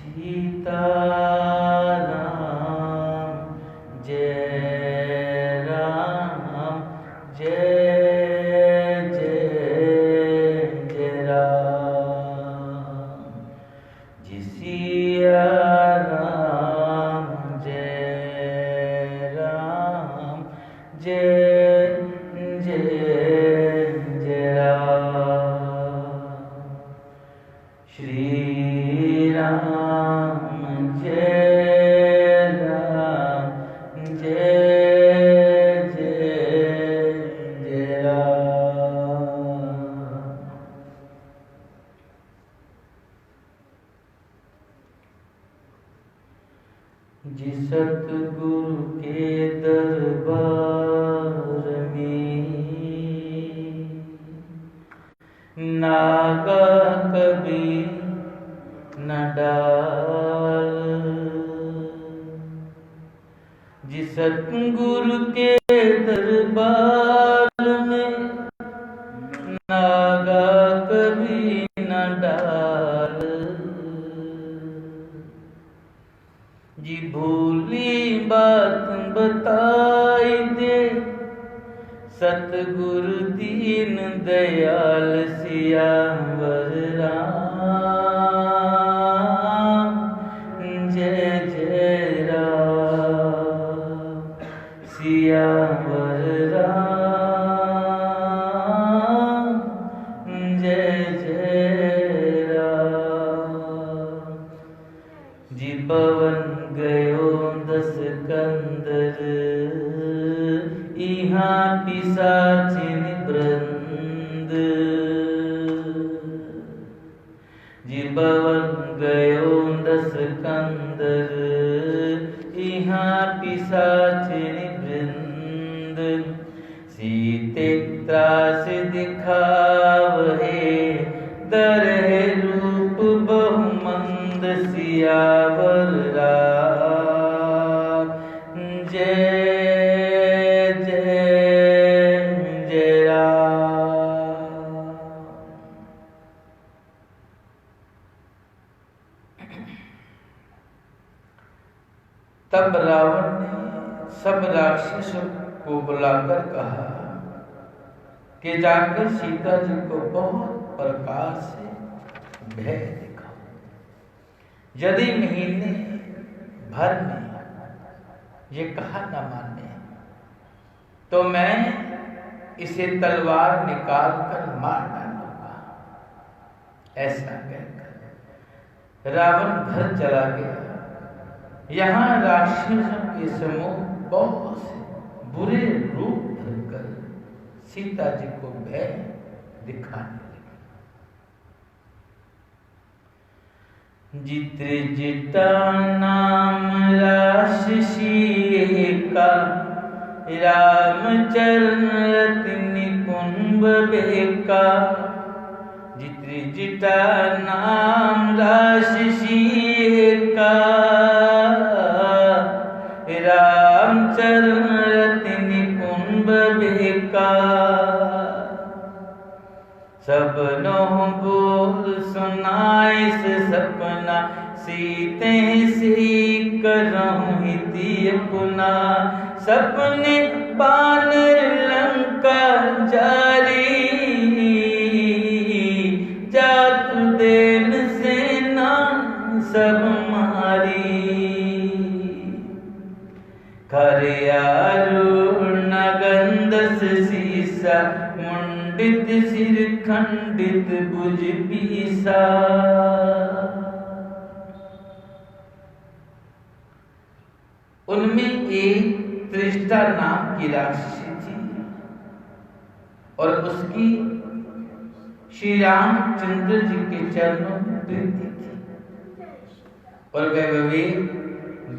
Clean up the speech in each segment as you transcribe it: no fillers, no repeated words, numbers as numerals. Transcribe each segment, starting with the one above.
सीताराम जय राम जय जय जय राम जी सिया राम जय राम जय जय जय राम श्री राम जय राम जय जय जय राम। जिस सतगुरु के दरबार में नागा कभी न डाल, जिस सतगुरु के दरबार में नागा कभी न डाल, जी भूली बात बताई दे सतगुरु दीन दयाल सियावर राम जय जय राम सियावर राम जय जय राम। जी पवन गयो दस कंदर इहाँ पिशाचिन वृंद, जी पवन गयो दस कंदर इहाँ पिशाचिन वृंद, सीते त्रास दिखावहे दरहे रूप बहुमंद सियावर राम जय जय जय राम। तब रावण ने सब राक्षसों को बुलाकर कहा कि जाकर सीता जी को बहुत प्रकार से भय दिखाओ, यदि महीने भर में ये कहा न माने तो मैं इसे तलवार निकाल कर मार डालूंगा। ऐसा कहकर रावण घर चला गया। यहाँ राक्षसों के समूह बहुत से बुरे रूप धरकर सीता जी को भय दिखाने लगे। जित्रिजिता नाम राक्षसी का रामचरण रति निकुंभ बेका, जित्रिजिता नाम राक्षसी का रामचरण रति निकुंभ बेका, सबनों बोल सुनाई से सपना सीते से करहूं हिति अपना, सपने बानर लंका जारी जातु देन सेना सब मारी, खरियारूढ़ गंधस सीसा मुंडित सिर खंडित भुज पीसा। उनमें एक त्रिष्टा नाम की राक्षसी थी और उसकी श्री रामचंद्र जी के चरणों में प्रीति थी और वह विवेक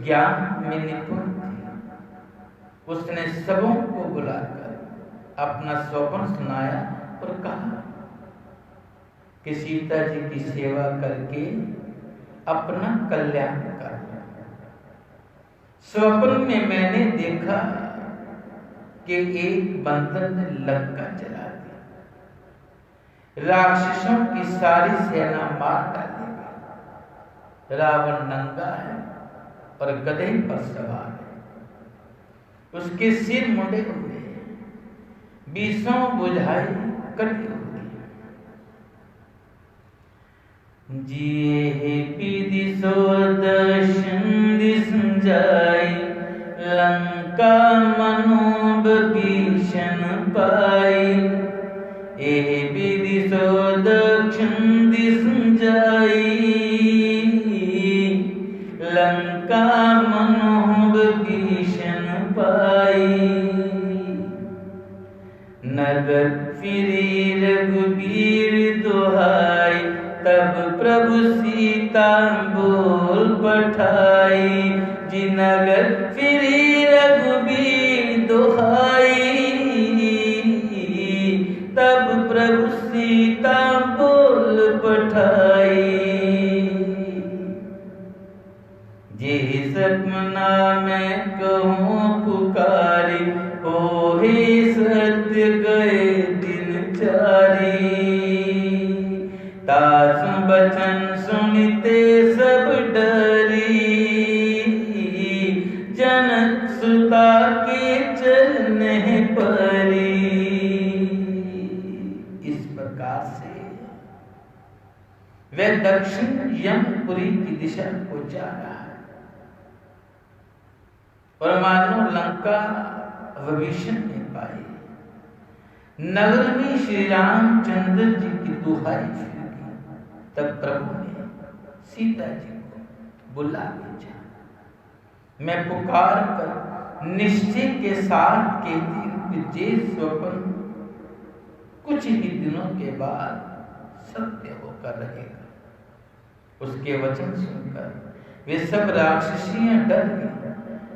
ज्ञान में निपुण थी। उसने सबों को बुलाकर अपना स्वप्न सुनाया और कहा कि सीता जी की सेवा करके अपना कल्याण कर। स्वप्न में मैंने देखा कि एक बंदर ने लंका जला दी, राक्षसों की सारी सेना मार डाली, रावण नंगा है और गधे पर सवार है, उसके सिर मुंडे हुए हैं, 20 बुझाई कटी हुई है। जिये विधि सो दर्शन दिस जाई, लंका मनोभीषण पाई। ए विधि सो दक्षिण दिस जाई, लंका मनोभीषण पाई। नगर फिरी रघुबीर दुहाई, तब प्रभु सीता बोल पठाई। जी नगर फिरी रघुबीर दुहाई, तब प्रभु सीता बोल पठाई। जे सपना मैं कहूँ पुकारी, हो हे सत्य गए दिन चारी। तास बचन सुनते सब डरी, जनक सुता के चलने परी। इस प्रकार से वह दक्षिण यमपुरी की दिशा को जा रहा है और मानो लंका विभीषण ने पाई। नगर में श्री रामचंद्र जी की दुहाई फिर की, तब प्रभु ने सीता जी को बुला भेजा। मैं पुकार कर निश्चय के साथ कहती हूँ कि जे स्वप्न कुछ ही दिनों के बाद सत्य होकर रहेगा। उसके वचन सुनकर वे सब राक्षसियां डर गई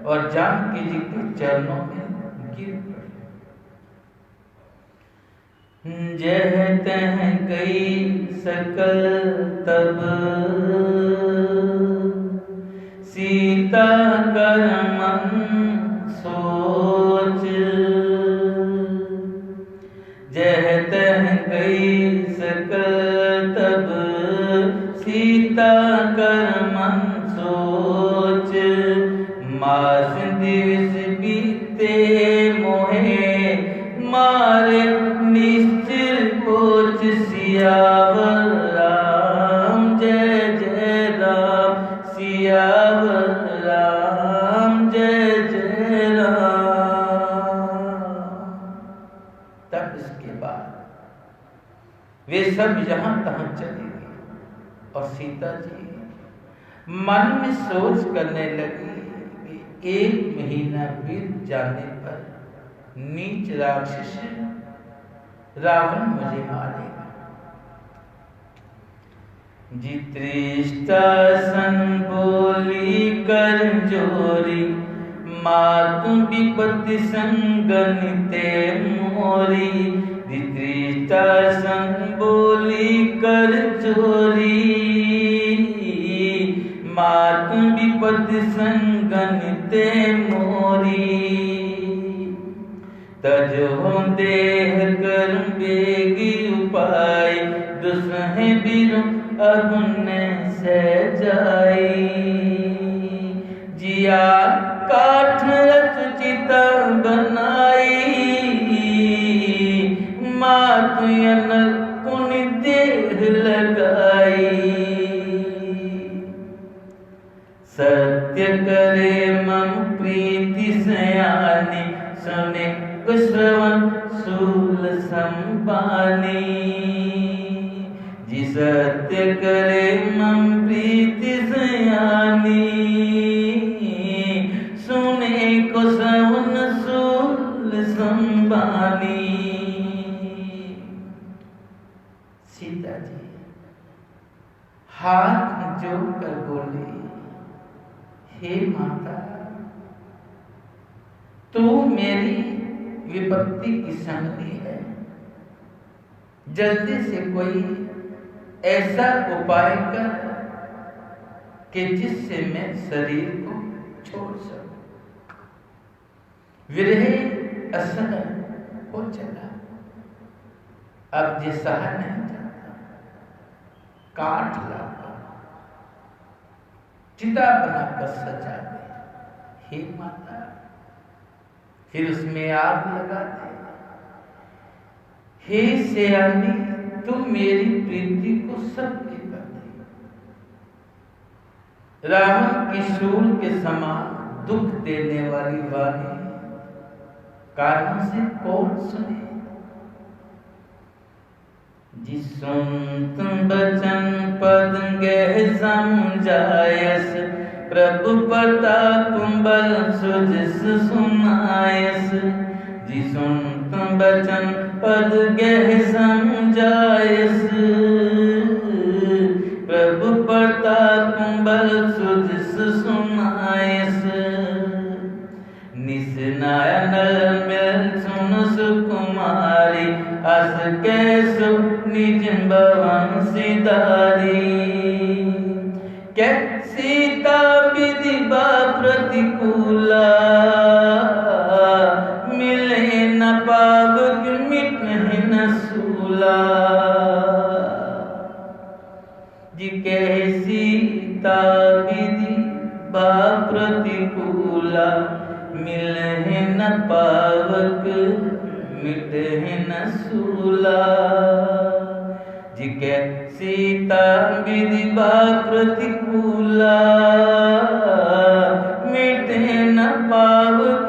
और जानकी जी के चरणों में गिर पड़ी। जह तह गई सकल तब, सीता कर मन सोच। जह तह गई सकल तब, सीता कर मन सोच। मास दिवस बीते मोहे, मारे निश्चिर पोच। सियावर राम जय जय राम, सियावर राम जय जय राम। तब इसके बाद वे सब जहां तहां चले गए और सीता जी मन में सोच करने लगी कि 1 महीना बीत जाने पर नीच राक्षस रावण मुझे मारेगा। जित्रिष्टा सन बोली कर जोरी, मातु विपत्ति संगनिते मोरी। जित्रिष्टा सन बोली कर जोरी, मातु विपत्ति संगनिते मोरी। तजो देह कर बेगी उपाय, दुसहे बिरु अगुन से जाई। जिया काठ रचिता बनाई, मातु अनल पुनि देह लगाई। सत्य करे मम प्रीति सयानी, सुने श्रवण शूल संपानी। जी सत्य करे मम प्रीति सयानी, सुने को श्रवण शूल संपानी। सीता जी हाथ जोड़कर बोले, हे माता, तू मेरी विपत्ति की संगति है। जल्दी से कोई ऐसा उपाय कर कि जिससे मैं शरीर को छोड़ सकूं। विरह असहन हो चला, अब जे सहा नहीं जाता, काट लाता। चिता बनाकर सजा दे। हे माता, फिर उसमें आग लगा दे। हे सयानी, तू मेरी प्रीति को सबके कर दे। रावण की शूल के समान दुख देने वाली वाणी कानों से कौन सुने। जिसुन तुम बचन पद गह समझायस, प्रभु प्रताप बल सुजस सुनायस। जिसुन तुम बचन पद गह समझायस, प्रभु प्रताप बल सुजस सुनायस। निस नयन मिल सुन सुकुमारी, अस कैसो निज भवन सिधारी। कै सीता विधिबा प्रतिकूला, मिले न पावक मिटहि न सूला। जी कह सीता विधिबा प्रतिकूला, मिलहि न पावक मिटहि न सूला। जिके सीता विधिबा प्रतिकूला, मिटे न पावक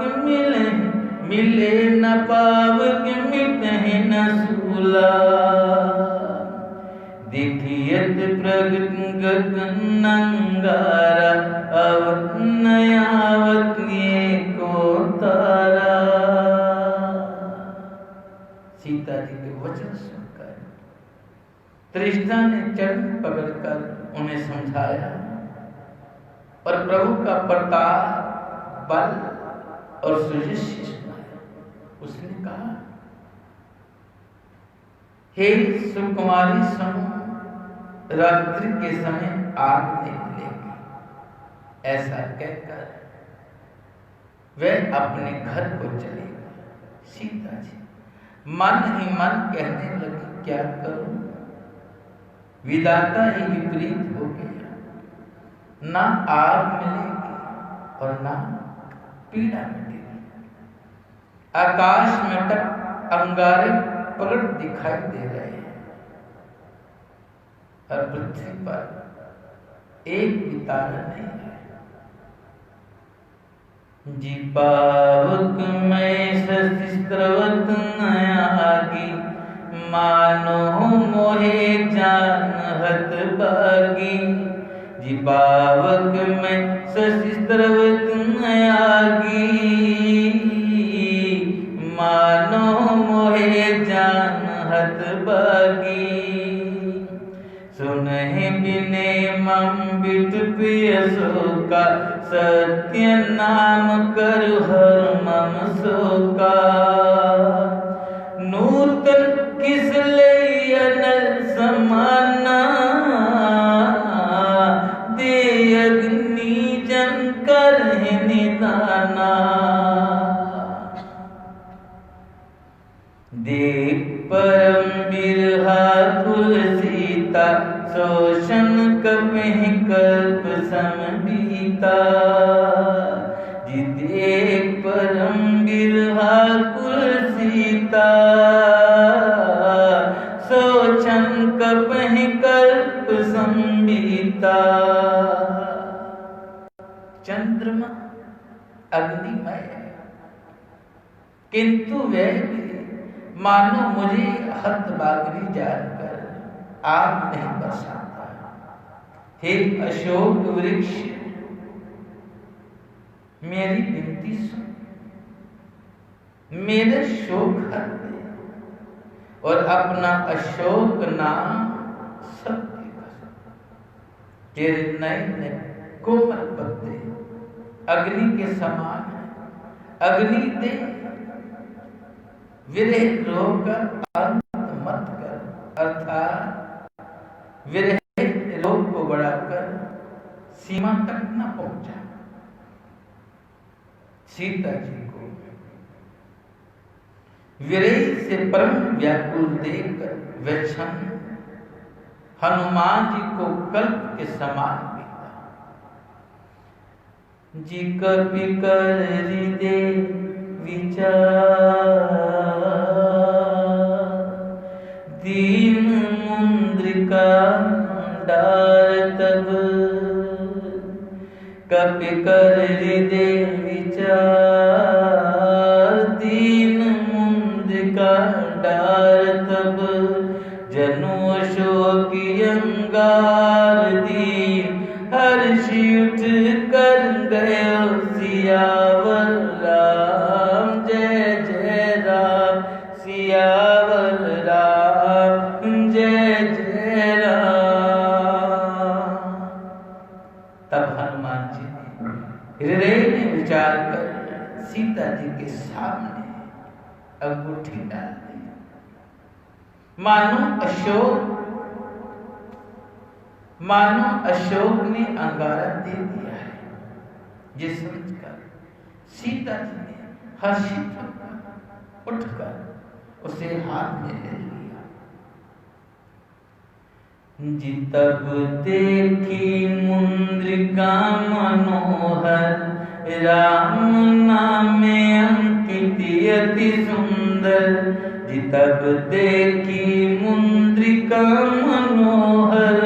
मिले न पावक मिटहि न सूला। देखियत प्रगट नंगारा, अब नयावत को तारा। सीता जी के वचन सुनकर तृष्णा ने चरण पकड़कर उन्हें समझाया और प्रभु का प्रताप, बल और सुजस्य सुनाया। उसने कहा, हे सुकुमारी सुनो, रात्रि के समय आग निकलेगी। ऐसा कहकर वह अपने घर को चलेगा। सीता जी मन ही मन कहने लगी, क्या करूं, विधाता ही विपरीत हो गया। ना आग मिलेगी और ना पीड़ा मिलेगी। आकाश में तक अंगारे प्रकट दिखाई दे रहे हैं और पृथ्वी पर एक भी तारा नहीं है। जी पावक में शस्त्रवत नयागी, मानो मोहे जान हत बागी। जी पावक में शस्त्रवत नयागी, मानो मोहे जान हत बागी। सुनहि बिने मम बिट प्रिय शोका, सत्य नाम कर हर मम शोका। नूतन किस ले अनल समाना, दे अग्नि जन कर निदाना। देख परम बिरहा कुल सीता, शोषण कपिहि कल्प सम बीता। जी देख परम बिरहा कुल सीता, शोषण कपिहि कल्प सम बीता। चंद्रमा अग्निमय है, किंतु वह भी मानो मुझे हतभागी जानकर आग नहीं बरसाता। हे अशोक वृक्ष, मेरी विनती सुन, मेरे शोक हर दे और अपना अशोक नाम सबके बस। तेरे नए कोमल पत्ते अग्नि के समान है। अग्नि दे, विरह रोग का अंत मत कर, अर्थात विरह रोग को बढ़ाकर सीमा तक न पहुंचा। सीता जी को विरह से परम व्याकुल देखकर वह क्षण हनुमान जी को कल्प के समान बीता। जी कपि कर हृदय विचार, दीन मुद्रिका डार तब, कपि कर हृदय विचार, दीन मुद्रिका डार तब, जनु अशोक अंगार दीन, हर्षि उठ कर गयो सियावर राम, जय जय राम सियावर राम, जय जय राम। तब हनुमान जी ने हृदय में विचार कर सीता जी के सामने अंगूठी डाल दी। मानो अशोक ने अंगारा दे दिया है, ये समझकर सीता जी ने हर्षित होकर उठकर उसे हाथ में ले लिया। जी तब देखी मुद्रिका मनोहर, राम नामे अंकित अति सुंदर, जी तब देखी मुद्रिका मनोहर,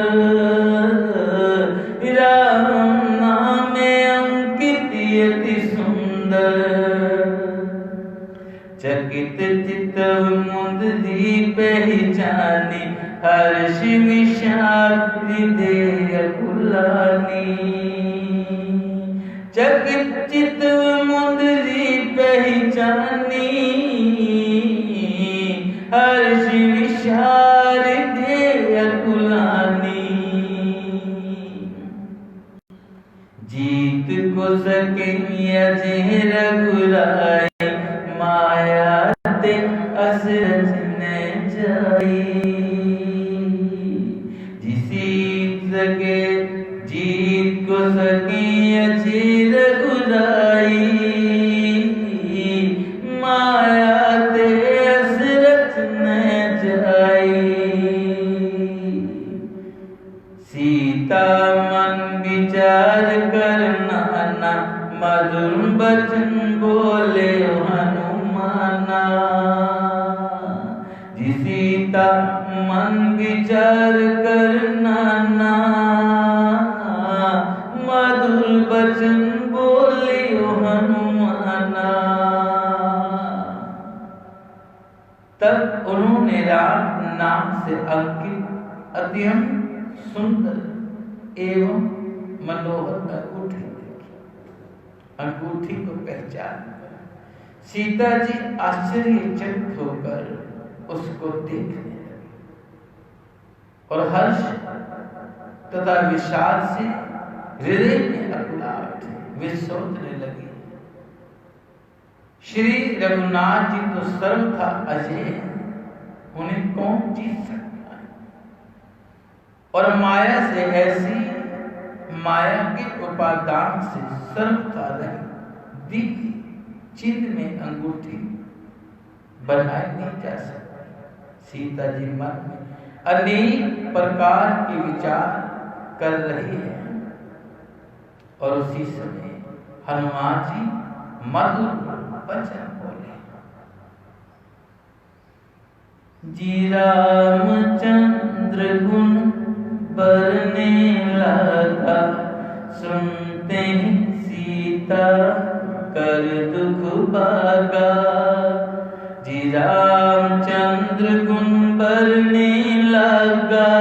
राम नामे अंकित अति सुंदर, चकित चित्तव मुद्री पहचानी, हर्षि विषाद हृदय कुलानी, चकित चित्तव मुद्री पहचानी, हर्षि विषाद हृदय कुलानी, जीत को सके अजय रघुराई, माया ते असरज न जाई, सके जीत को सके अजय रघुराई, माया ते असरज न जाई, सीता मन विचार करना ना, मधुर बचन बोले हनुमाना, जी सीता मन विचार करना ना, मधुर बचन बोले हनुमाना। तब उन्होंने राम नाम से अंकित अत्यंत सुंदर एवं मनोहर अंगूठी देखी। अंगूठी को पहचान कर सीता जी आश्चर्यचकित होकर उसको देखने लगी और हर्ष तथा विषाद से हृदय में अकुलाहट वे सोचने लगी, श्री रघुनाथ जी तो सर्वथा अजय, उन्हें कौन जीत सकता है। और माया से ऐसी माया के उपादान से सर्वथा दिव्य चिन्ह में अंगूठी बनाई नहीं जा सकती। सीता जी मन में अनेक प्रकार के विचार कर रही है और उसी समय हनुमान जी मधुर वचन बोले, जी रामचंद्र गुण बरने लगा, सुनते सीता कर दुख भागा, जी रामचंद्र गुण बरने लगा,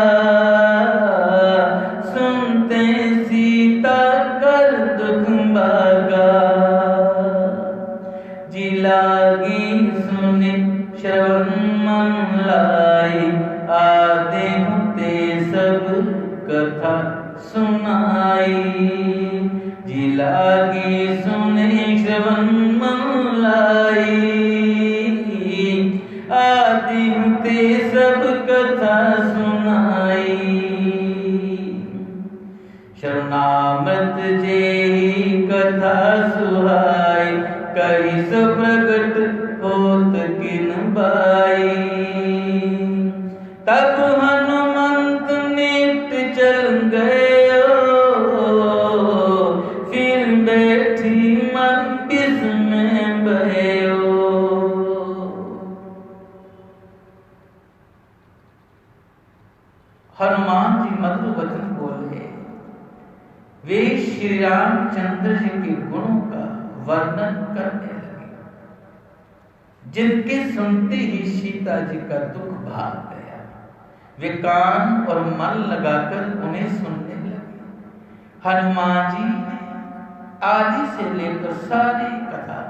सुनते सीता कर दुख भागा, जी लागी सुने श्रवण मन लाई, आदे होते सब कथा सुनाई, जी लागी सुने श्रवण मन लाई, आदि होते सब कथा सुनाई, शरणामृत जेहि कथा सुहाई, कहि सो प्रगट होत किन बाई, तब हनुमंत नित चल गए, फिर बे हनुमान जी मधुर वचन बोले। वे श्री रामचंद्र जी के गुणों का वर्णन करने लगे, जिनके सुनते ही सीता जी का दुख भाग गया। वे कान और मन लगाकर उन्हें सुनने लगे। हनुमान जी ने आदि से लेकर सारी कथा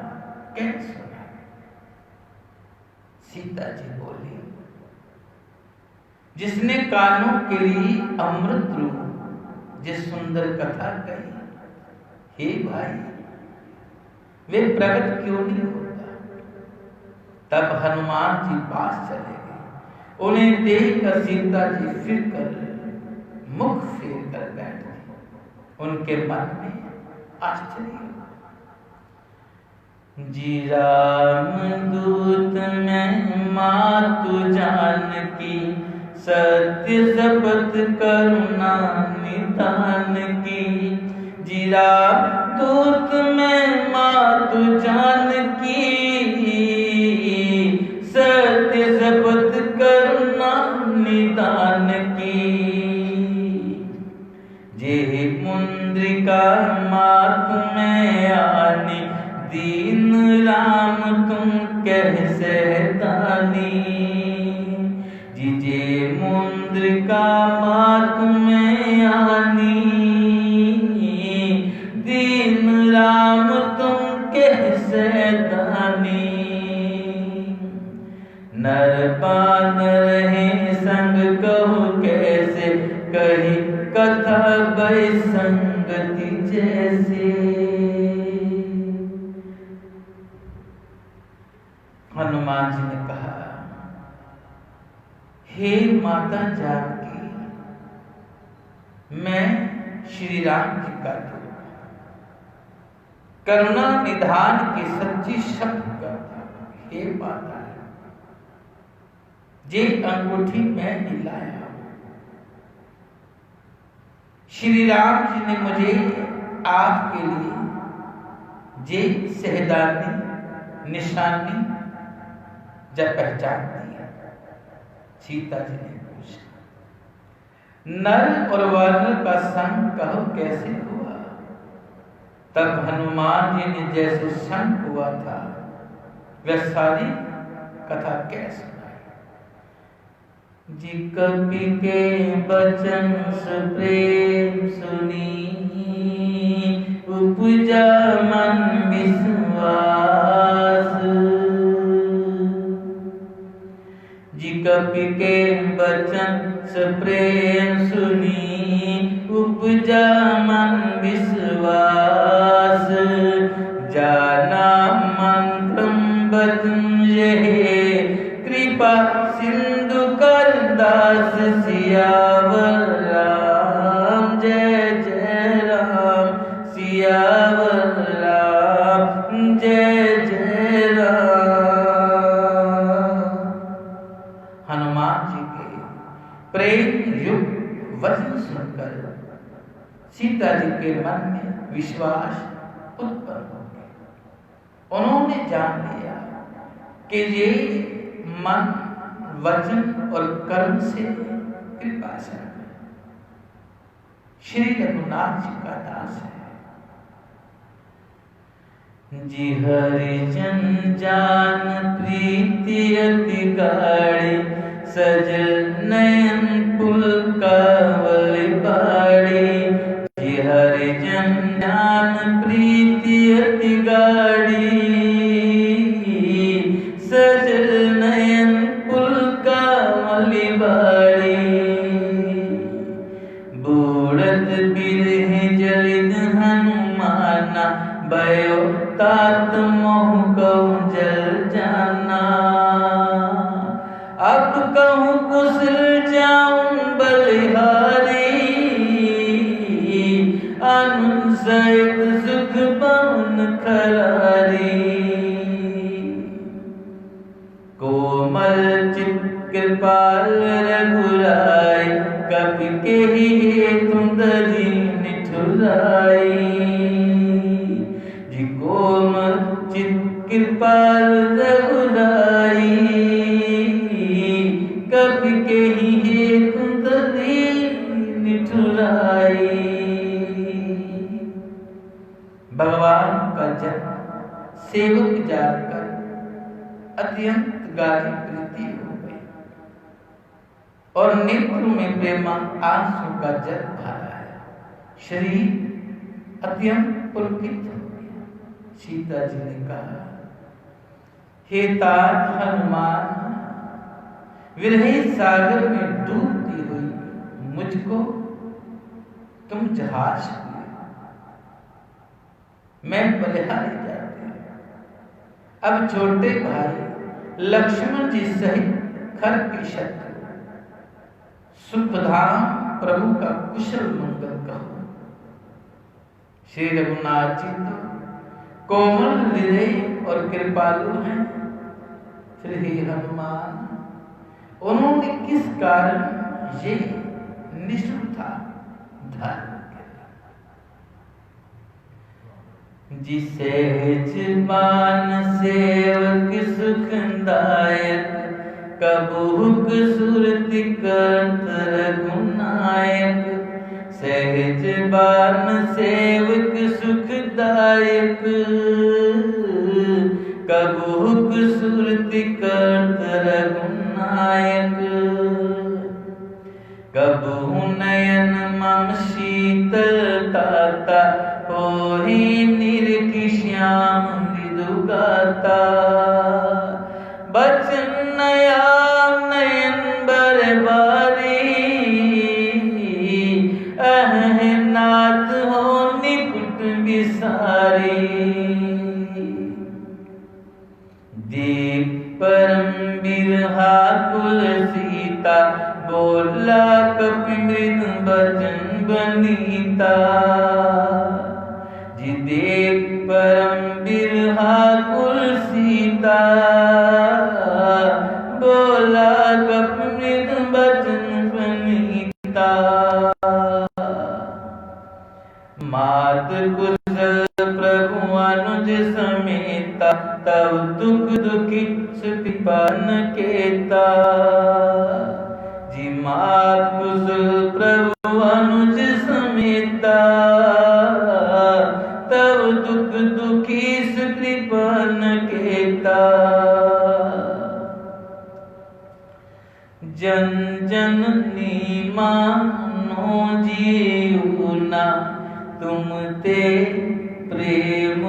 कह सुना। सीता जी बोली, जिसने कानों के लिए अमृत रूप जिस सुंदर कथा कही, हे भाई वे प्रकट क्यों नहीं होता? तब हनुमान जी पास चले गए। उन्हें देखकर सीता जी फिर कर मुख फेर कर बैठ गई। उनके मन में आश्चर्य हुआ। जी राम दूत में मातु जानकी, सत्य शपथ करुणा निधान की। जी राम दूत में मातु जानकी, सत्य शपथ करुणा निधान की। जे मुद्रिका मातु में आनी, दीन राम तुम कैसे दानी। जे मुद्रिका मातु में आनी, दीन राम तुम कैसे दानी। नर बानर हैं संग कहो कैसे, कही कथा भय संगति जैसे। हनुमान जी ने कहा, हे माता जानकी, मैं श्री राम जी का दूत, करुणा निधान की सच्ची शब्द करता। हे माता, जे अंगूठी मैं ही लाया। श्री राम जी ने मुझे आपके लिए जे सहदानी निशानी जब पहचान दिया। सीता जी ने पूछा, नर और वानर का संग कहो कैसे हुआ? तब हनुमान जी ने जैसे संग हुआ था वह सारी कथा कैसे जी। कपि के बचन सुप्रेम सुनी, उपजा मन विश्वास। जी कपि के बचन सुप्रेम सुनी, उपजा मन विश्वास। जाना मंत्रम बचन यहे, कृपा सिंधु कर दास। सियावर राम जय जय राम, सियावर राम जय जय राम। हनुमान जी के प्रेम युक्त वचन सुनकर सीता जी के मन में विश्वास उत्पन्न हो गया। उन्होंने जान लिया कि ये मन वचन और कर्म से कृपा से श्री रघुनाथ जी का दास है। जी हरि जन जान प्रीति अति गाढ़ी, सजल नयन पुल कावल बाड़ी। जी हरि जन जान प्रीति अति गाढ़ी, सजल नयन पुल कावल बाड़ी। बूढ़त बिरह जलित हनुमाना, भयो तात मोह कहूँ जल जाना। अब कहूँ कुशल जाऊं बलिहारी, अनुसहित सुख पवन खरारी। कोमल चित कृपाल रघुराई, कपि के ही हेतु दधि निठुराई। जी कोमल चित कृपाल रघुराई, कपि के ही हेतु दधि ठुराई। भगवान का जन्म सेवक जानकर अत्यंत गाढ़ी प्रीति हो गई और नेत्र में प्रेमा आंसू का जल भर आया। शरीर अत्यंत पुलकित हो गया। सीता जी ने कहा, हे तात हनुमान, विरही सागर में डूबती हुई मुझको तुम जहाज में, मैं बलिहारी जाती हूं। अब छोटे भाई लक्ष्मण जी सहित खर के शत्रु सुखधाम प्रभु का कुशल मंगल कहो। श्री रघुनाथ जी तो कोमल हृदय और कृपालु हैं। श्री हनुमान, उन्होंने किस कारण ये निष्ठुरता धारण की? जिसे जबान सेवक सुखदायक, कबहुक सुरति करत रघुनायक। सहज बान सेवक सुखदायक, कबहुक सुरति करत रघुनायक। कबहु नयन मम शीतलता, होहि निरखि श्याम मृदु गाता। बचन नया नयन बरबारी, नाथ हो निकुट विसारी। देव परम बिरहा कुल सीता, बोला कपि मृदु बचन बनीता। जी देव परम बिरहा कुल सीता, बोला कपि मृदु बचन बनीता। मात कुशल प्रभु अनुज समेता, तब दुख दुखी सुखी पान केता। जी मात कुशल प्रभु अनुज समेता, तब दुख दुखी सुखी पान केता। जन जननी मानो जीवना, तुम ते प्रेम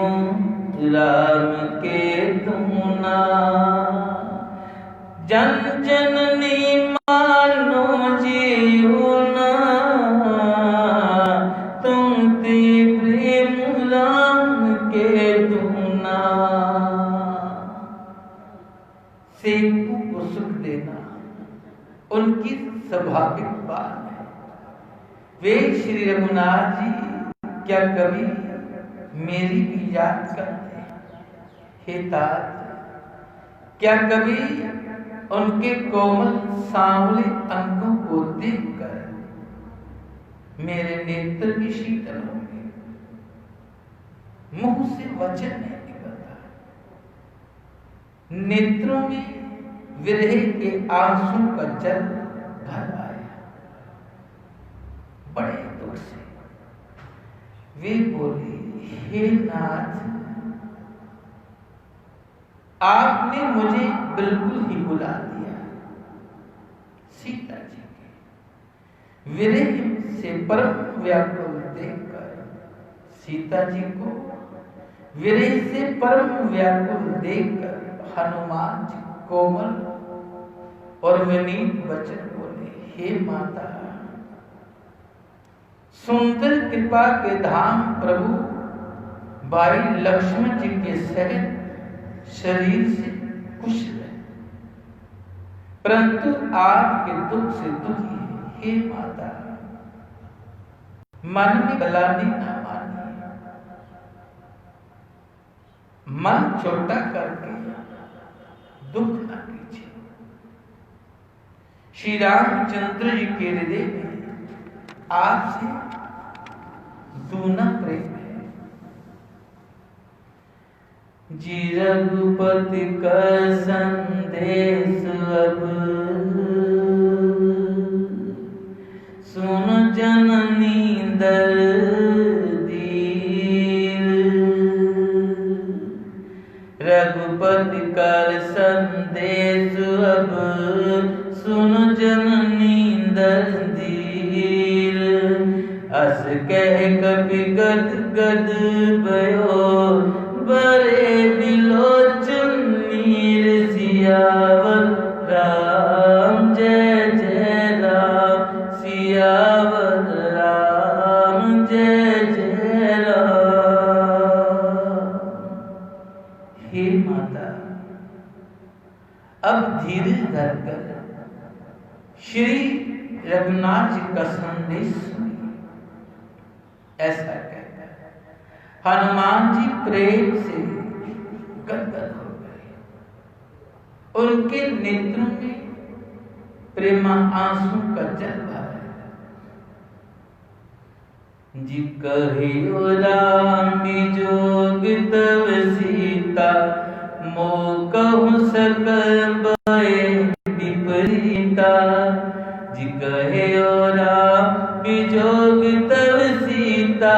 राम के तुमना। जन जननी मानो जीवना, तुम ते प्रेम राम के तुमना। सेवकों को सुख देना उनकी स्वाभाविक बात है। वे श्री रघुनाथ जी क्या कभी मेरी भी याद करते हैं? हे तात, क्या कभी उनके कोमल सांवले अंगों को देखकर मेरे नेत्र भी शीतल होंगे? मुंह से वचन नहीं निकलता, नेत्रों में विरह के आंसू का जल भर आया। बड़े दुख से वे बोले, हे नाथ, आपने मुझे बिल्कुल ही बुला दिया। सीता जी के विरह से परम व्याकुल देखकर, सीता जी को विरह से परम व्याकुल देखकर हनुमान जी कोमल और विनीत वचन बोले, हे माता, सुंदर कृपा के धाम प्रभु भाई लक्ष्मण जी के सहित शरीर से कुशल है, परंतु आपके दुख से दुखी है। हे माता, मन में गलानी ना मानिए, मन छोटा करके दुख न कीजिए। श्री रामचंद्र जी के हृदय में आपसे दूना प्रेम है। जी रघुपति का संदेश अब सुन जन नींदर धीर अस कह कपि गद गद भयो बरे बिलोचन नीर सियावर राम जय जय राम सियावर राम जय जय राम। हे माता, अब धीरे धरकर श्री रघुनाथ जी का संदेश सुनिए। ऐसा कहता है, हनुमान जी प्रेम से गदगद हो गए, उनके नेत्रों में प्रेमा आंसू का जल भरा। जी कहियो राम बिजोग तव सीता मोह कहूँ सकल बय विपरीता। जी कहियो राम बिजोग तव सीता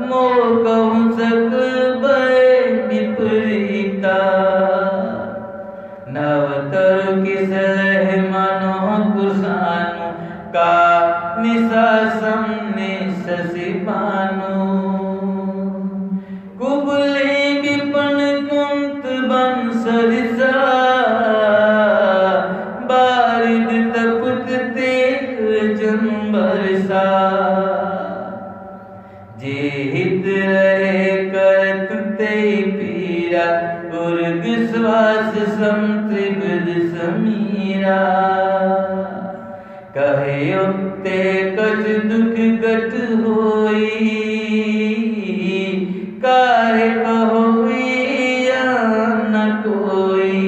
मोह कहूँ सकल बय विपरीता। नवतर किसलह मनो कुसानु का निशा समने शशि भानु। कुबले विपन कुंत बंसरिसा बारिद तपुत तेक जंबरसा। जे हित रहे करत ते पीरा उर्ग श्वास संत्रिबुद समीरा। कहे ते कछ दुख गत होई काहे कहोई या न कोई।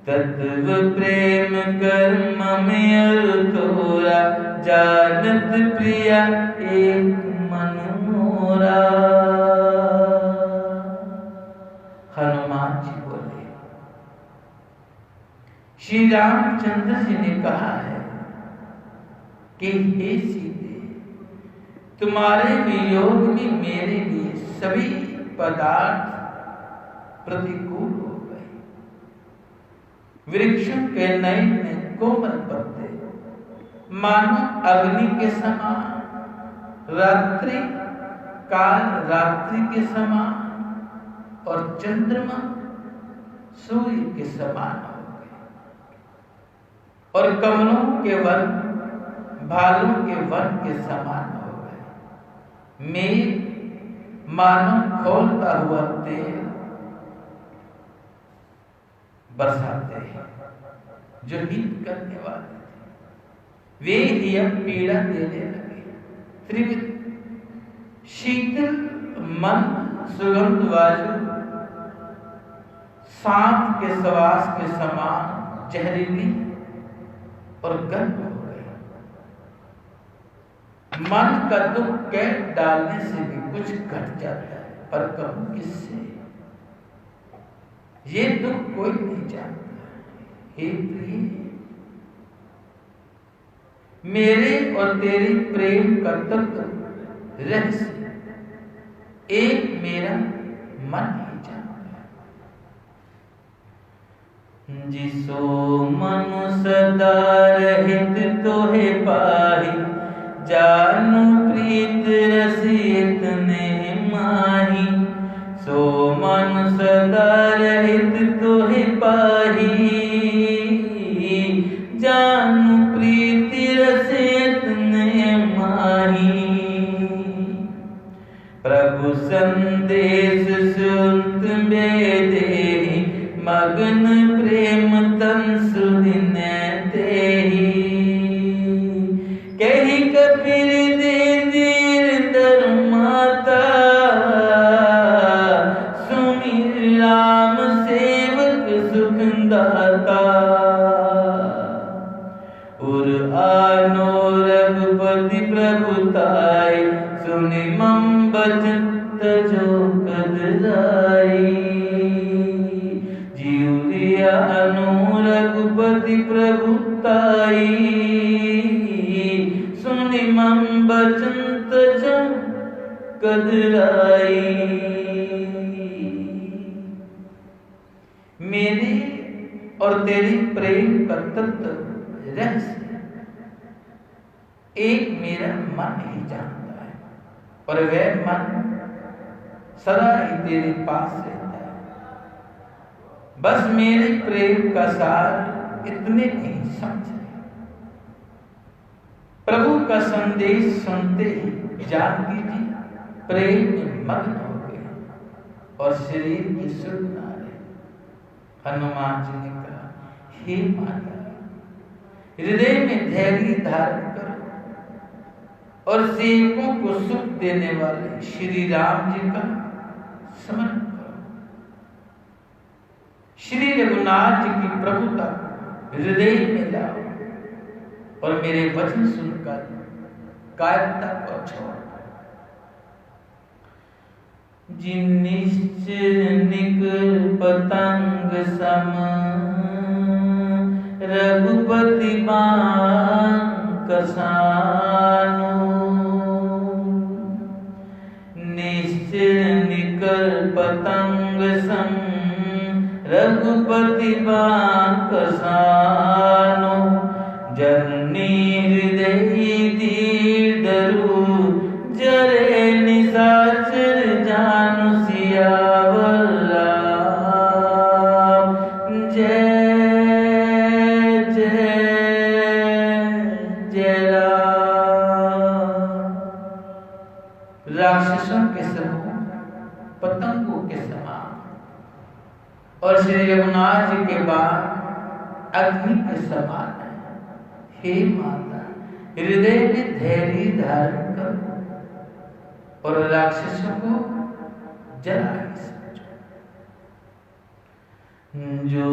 तत्व प्रेम कर्म में अर थोरा जानत प्रिया एक मन मोरा। हनुमान जी बोले, श्री रामचंद्र जी ने कहा है कि हे सीते, तुम्हारे वियोग में मेरे लिए सभी पदार्थ प्रतिकूल हो गए। वृक्षों के नए नए कोमल पत्ते मानो अग्नि के समान, रात्रि काल रात्रि के समान और चंद्रमा सूर्य के समान हो गए। और कमलों के वन भालों के वन के समान हो गए। मेघ मानो खोलता हुआ तेल बरसाते हैं जो हित करने वाले थे, वे ही अब पीड़ा देने लगे। त्रिविध शीतल मन सुगंध वायु सांप के श्वास के समान जहरीली और गर्म हो गई। मन का दुख कैद डालने से भी कुछ घट जाता है, पर कहूं किससे? ये दुख कोई नहीं जानता। हे प्रिय, मेरे और तेरी प्रेम का तत्व रहस्य एक मेरा मन ही जानता है। जिसो मनु सदा रहित तोहे पाहि, जानु प्रीत रसियत ने माही। सो मनु सदा रहित तोहे पाहि, जानु प्रीति रसियत ने माही। प्रभु संदेश सुनत बेदेहि, मगन प्रेम तन सुदिन तेहि। कही कपिर दे दीर दर माता, सुमिर राम सेवक सुख दाता। उर आनो रघुपति प्रभुताई, सुनि मम बचन तजो कद जाई। जीवरिया अनु रघुपति प्रभुताई, सुनि मम बचन तजो कद जाई। मेरे और तेरी प्रेम का तत्व रहस्य एक मेरा मन ही जानता है, और वह मन सदा ही तेरे पास रहता है। बस मेरे प्रेम का सार इतने नहीं समझे। प्रभु का संदेश सुनते ही जानकी जी प्रेम में मग्न हो गए और शरीर की सुध ना रहे। हनुमान जी ने कहा, हे माता, हृदय में धैर्य धारण करो और सेवकों को सुख देने वाले श्री राम जी का स्मरण करो। श्री रघुनाथ जी की प्रभुता हृदय में लाओ और मेरे वचन सुनकर कायरता को छोड़। निश्चर निकल पतंग सम रघुपति बांक कसानो। निश्चर निकल पतंग सम रघुपति बांक कसानो। जननी हृदय दीर दरु जरे निशाचर जानु सियावर राम। जय जय जय राम। राक्षसों के समूह पतंगों के समान और श्री रघुनाथ जी के बाद अग्नि के समान है। हे माता, हृदय में धैर्य धारण करो और राक्षसों को जला ही समझो। जो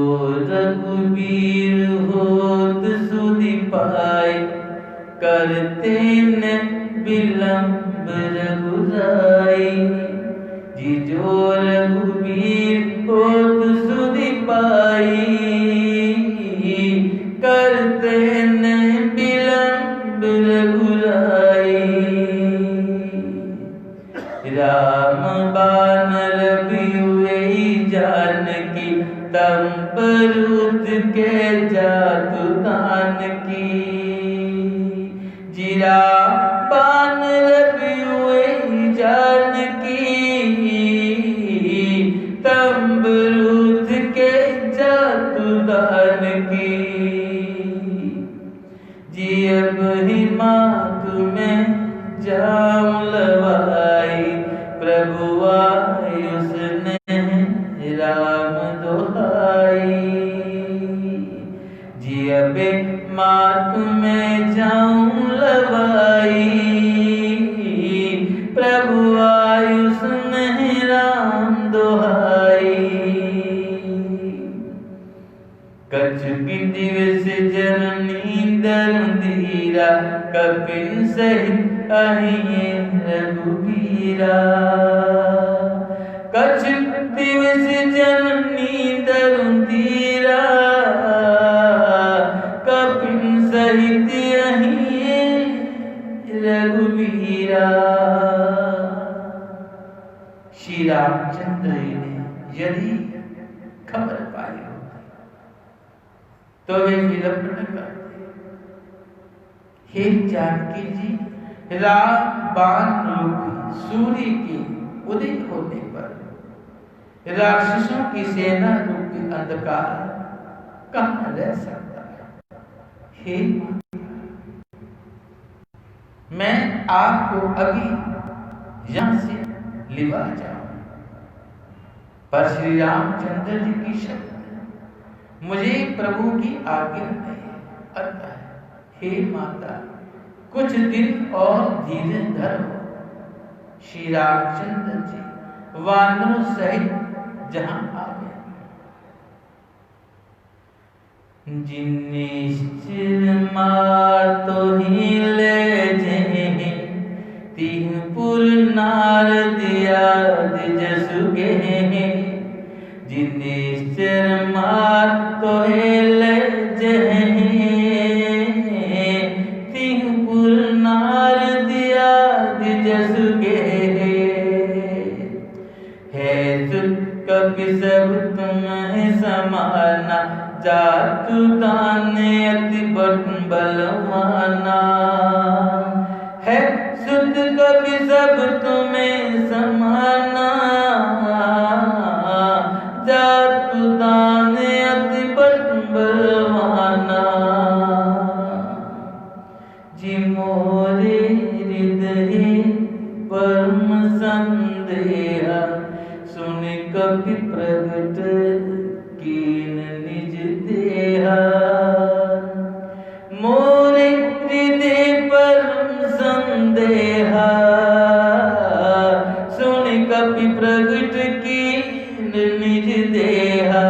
रघुवीर होत सुधि पाए करते न विलंब रघुराई। जी जो रघुवीर होत सुधि पाई करते न विलंब रघुराई। राम बानर भी जानकी तम परुत के जातु दान की। जी राम बानर भी जानकी तम परुत के जातु दान की। जी अब ही माँ तुम्हें जाम लवाई प्रभु आई उसने राम दोहाई। जी अब माँ तुम्हें जाऊं लवाई प्रभु आई उसने राम दोहाई। कछुकी दिवस जननी दरुंधीरा कपिन सहित अहिए रघुवीरा। कछुक दिवस जननी दरुंधीरा कपिन सहित अहिए रघुवीरा। श्री रामचंद्र जी ने यदि खबर पाई तो वे विलंब न करते। हे जानकी जी, राम बाण रूपी सूर्य के उदय होने पर राक्षसों की सेना रूपी अंधकार कहां रह सकता है। हे मैं आपको अभी यहां से लिवा जाऊं, पर श्री रामचंद्र जी की शक्ति मुझे प्रभु की आज्ञा नहीं आता है। हे माता, कुछ दिन और धीरे धरो। श्री रामचंद्र जी वानरों सहित जहां आवे। निश्चिर मार तो ही ले जे तीनपुर नार दिया जसुगे। निश्चर मार तो ले जे तीनपुर नार दिया जसुगे। है कपि सब तुम्हें समाना जा जातु दाने अति बलवाना है, सुध कभी सब तुम्हें समाना। जातु दाने अति बलवाना, जी मोरे हृदय परम संदेहा, सुन कपि प्रगट कीन निज देहा। मोरे हृदय परम संदेहा, सुन कपि प्रगट कीन निज देहा।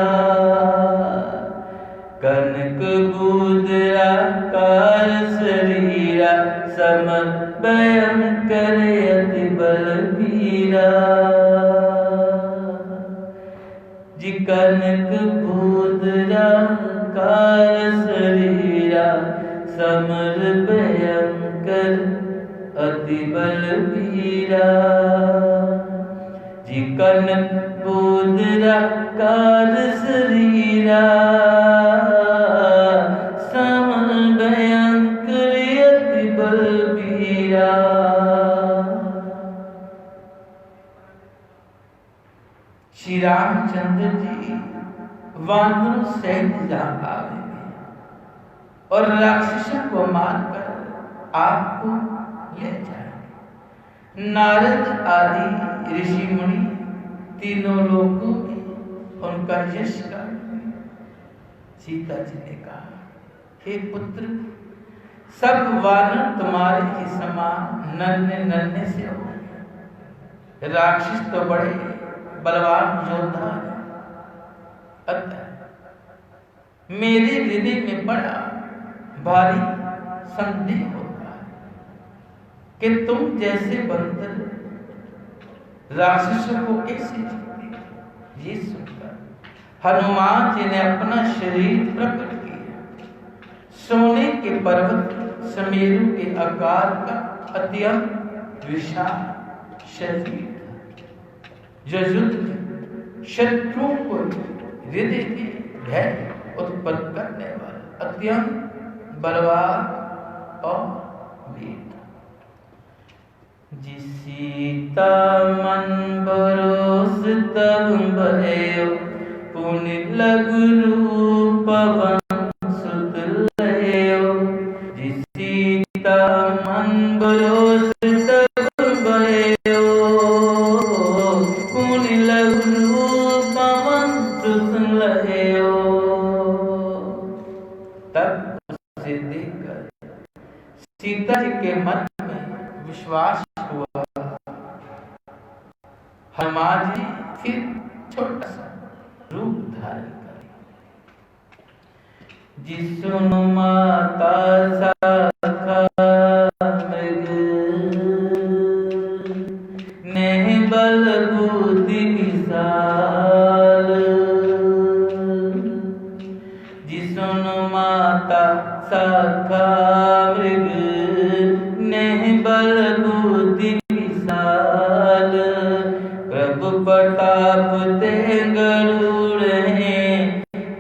कनक बूदरा कार शरीरा, समर भयंकर अति बलबीरा। जी कनक बूदरा कार शरीरा, समर भयंकर अति बलबीरा। जी कनक बूदरा कार शरीरा, समर भयंकर अति बलबीरा। श्री रामचंद्र जी वानरों सहित जहां आए और राक्षसों को मारकर आपको ले जाए। नारद आदि ऋषि मुनि तीनों लोगों में उनका यश कर। सीता जी ने कहा, हे पुत्र, सब वानर तुम्हारे ही समान नन्हे नन्हे से हो। राक्षस तो बड़े बलवान योद्धा है, अतः मेरे हृदय में बड़ा भारी संदेह होता है कि तुम जैसे बंदर राक्षसों को कैसे जीते। ये सुनकर हनुमान जी ने अपना शरीर प्रकट किया। सोने के पर्वत समेरु के आकार का अत्यंत विशाल शरीर, जो युद्ध शत्रुओं को हृदय के भय उत्पन्न करने वाला अत्यंत बलवान और वीर। जी सीता मन बरोस तब भयो, पुनि लघु रूप सुत लयो। जी सीता मन बरोस तब भयो, पुनि लघु रूप सुत लयो। तब उसे देखकर सीता जी के मन में विश्वास हुआ। हनुमान जी फिर छोटा सा रूप धारण करे। जिसुनु माता शाखा मृग, नेह बल बुद्धि विशाल। जिसुनु माता शाखा मृग, नेह बल बुद्धि विशाल। प्रभु प्रताप ते गरुड़ हैं,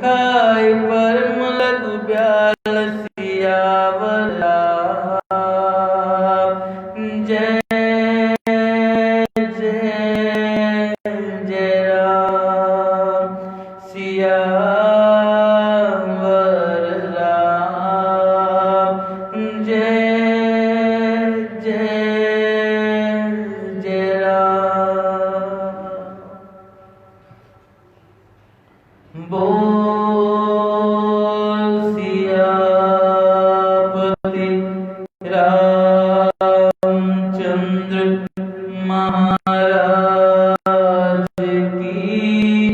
खाए परम लघु ब्याल सियावर राम। जय जय जय राम सियावर राम। जय जय जय राम। बोल